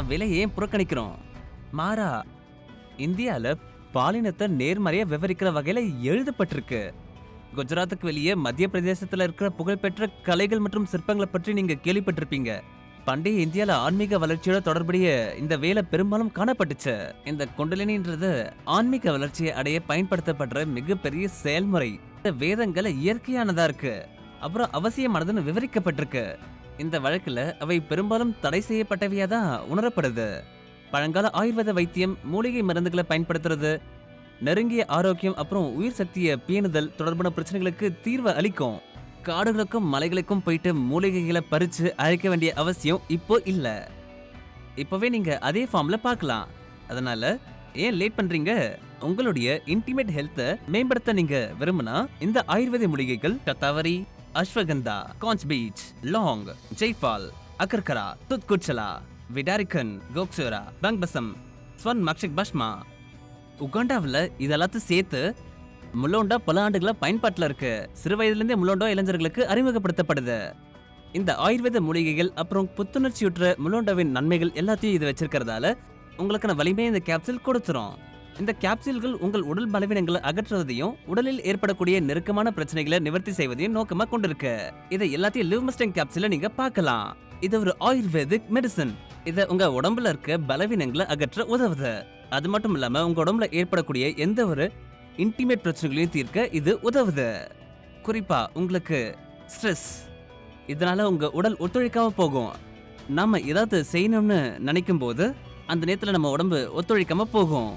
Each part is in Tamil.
நான் விலையை ஏன் புறக்கணிக்கிறோம்? மாறா, இந்தியால பாலினத்தை நேர்மறையா விவரிக்கிற வகையில எழுதப்பட்டிருக்கு. குஜராத்துக்கு வெளியே மத்திய பிரதேசத்துல இருக்கிற புகழ்பெற்ற கலைகள் மற்றும் சிற்பங்களை பற்றி நீங்க கேள்விப்பட்டிருப்பீங்க. பண்டைய இந்தியால ஆன்மீக வளர்ச்சியோட தொடர்புடைய இந்த வேலை பெரும்பாலும் காணப்பட்டுச்சு. இந்த குண்டலினின்றது ஆன்மீக வளர்ச்சியை அடைய பயன்படுத்தப்படுற மிகப்பெரிய செயல்முறை. இந்த வேதங்களை இயற்கையானதா இருக்கு, அப்புறம் அவசியமானதுன்னு விவரிக்கப்பட்டிருக்கு. இந்த வழக்குல அவை பெரும்பாலும் தடை செய்யப்பட்டவையா தான் உணரப்படுது. பழங்கால ஆயுர்வேத வைத்தியம் மூலிகை மருந்துகளை பயன்படுத்துறது நெருங்கிய ஆரோக்கியம் அப்புறம் உயிர் சக்தியை பேணுதல் தொடர்பான பிரச்சனைகளுக்கு தீர்வு அளிக்கும். காடுகளுக்கும் மலைகளுக்கும் போயிட்டு மூலிகைகளை பறிச்சு அழைக்க வேண்டிய அவசியம் இப்போ இல்ல. இப்பவே நீங்க அதே ஃபார்ம்ல பார்க்கலாம். அதனால ஏன் லேட் பண்றீங்க? உங்களுடைய இன்டிமேட் ஹெல்த்தை மேம்படுத்த நீங்க விரும்பினா இந்த ஆயுர்வேத மூலிகைகள் சத்தாவரி, அஸ்வகந்தா, காஞ்ச் பீச், லாங், ஜெய்ஃபால், அகர்கரா, துத்குச்சலா, விடாரிக்கன், கோக்சோரா, பங்பசம், ஸ்வன் மக்ஷிக் பஷ்மா. உகாண்டாவில் இதெல்லாத்தையும் சேர்த்து முலோண்டா பல ஆண்டுகளா பயன்பாட்டில் இருக்கு. சிறு வயதுலேருந்தே முலோண்டா இளைஞர்களுக்கு அறிமுகப்படுத்தப்படுது. இந்த ஆயுர்வேத மூலிகைகள் அப்புறம் புத்துணர்ச்சியுற்ற முலோண்டாவின் நன்மைகள் எல்லாத்தையும் இது வச்சிருக்கிறதால உங்களுக்கான வலிமையை இந்த கேப்சூல் கொடுத்துரும். இந்த கேப்சூல்கள் உங்கள் உடல் பலவீனங்களை அகற்றுவதையும் உடலில் ஏற்படக்கூடிய நெருக்கமான பிரச்சனைகளை நிவர்த்தி செய்வதையும் நோக்கமா கொண்டிருக்கு. இதை எல்லாத்தையும் லிவ் மஸ்டங் கேப்சூல நீங்க பார்க்கலாம். இது ஒரு ஆயுர்வேதிக் மெடிசன். இதை உங்க உடம்புல இருக்க பலவீனங்களை அகற்ற உதவுது. அது மட்டும் இல்லாம உங்க உடம்புல ஏற்படக்கூடிய எந்த ஒரு இன்டிமேட் பிரச்சனைகளையும் தீர்க்க இது உதவுது. குறிப்பா உங்களுக்கு ஸ்ட்ரெஸ், இதனால உங்க உடல் ஒத்துழைக்காம போகும். நாம ஏதாவது செய்யணும்னு நினைக்கும் போது அந்த நேரத்துல நம்ம உடம்பு ஒத்துழைக்காம போகும்.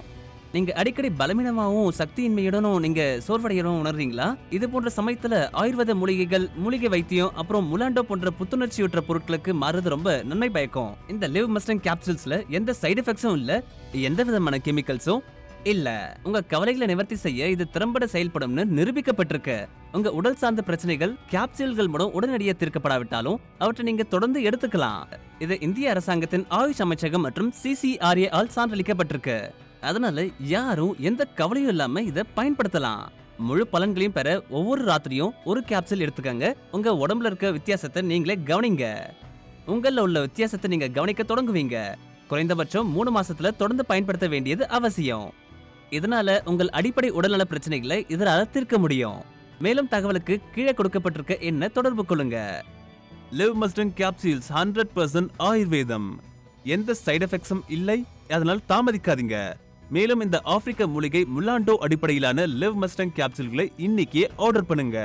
நீங்க அடிக்கடி பலவீனமாவும் சக்தியின்மையுடனும் நீங்க சோர்வடையணும் உணர்றீங்களா? இது போன்ற சமயத்துல ஆயுர்வேத மூலிகைகள், மூலிகை வைத்தியம் அப்புறம் முலாண்டோ போன்ற புத்துணர்ச்சியுற்ற பொருட்களுக்கு மாறுறது ரொம்ப நன்மை பயக்கும். இந்த லிவ் மஸ்டங் கேப்சூல்ஸ்ல எந்த சைடு எஃபெக்ட்ஸும் இல்ல, எந்த விதமான கெமிக்கல்ஸும் இல்ல. உங்க கவலைகளை நிவர்த்தி செய்ய இது திறம்பட செயல்படும்னு நிரூபிக்கப்பட்டிருக்கு. உங்க உடல் சார்ந்த பிரச்சனைகள் கேப்சூல்கள் மூலம் உடனடியாக தீர்க்கப்படாவிட்டாலும் அவற்றை நீங்க தொடர்ந்து எடுத்துக்கலாம். இது இந்திய அரசாங்கத்தின் ஆயுஷ் அமைச்சகம் மற்றும் CCRA ஆல் சான்றளிக்கப்பட்டிருக்கு. அதனால யாரும் எந்த கவலையும் இல்லாம இதை பயன்படுத்தலாம். முழு பலன்களையும் பெற ஒவ்வொரு ராத்திரியும் ஒரு கேப்சூல் எடுத்துக்கங்க. உங்க உடம்புல இருக்க வித்தியாசத்தை நீங்களே கவனிங்க. உங்கள உள்ள வித்தியாசத்தை நீங்க கவனிக்க தொடங்குவீங்க. குறைந்தபட்சம் 3 மாசத்துல தொடர்ந்து பயன்படுத்த வேண்டியது அவசியம். இதனால உங்கள் அடிப்படை உடல்நல பிரச்சனைகளை இதனால தீர்க்க முடியும். மேலும் தகவலுக்கு கீழே கொடுக்கப்பட்டிருக்க என்ன தொடர்பு கொள்ளுங்க. லிவ் மஸ்டங் கேப்சூல்ஸ் 100% ஆயுர்வேதம். எந்த சைடு எஃபெக்ட்ஸும் இல்லை, அதனால் தாமதிக்காதீங்க. மேலும் இந்த ஆப்பிரிக்க மூலிகை முலாண்டோ அடிப்படையிலான லிவ் மஸ்டங் கேப்சூல்களை இன்னைக்கே ஆர்டர் பண்ணுங்க.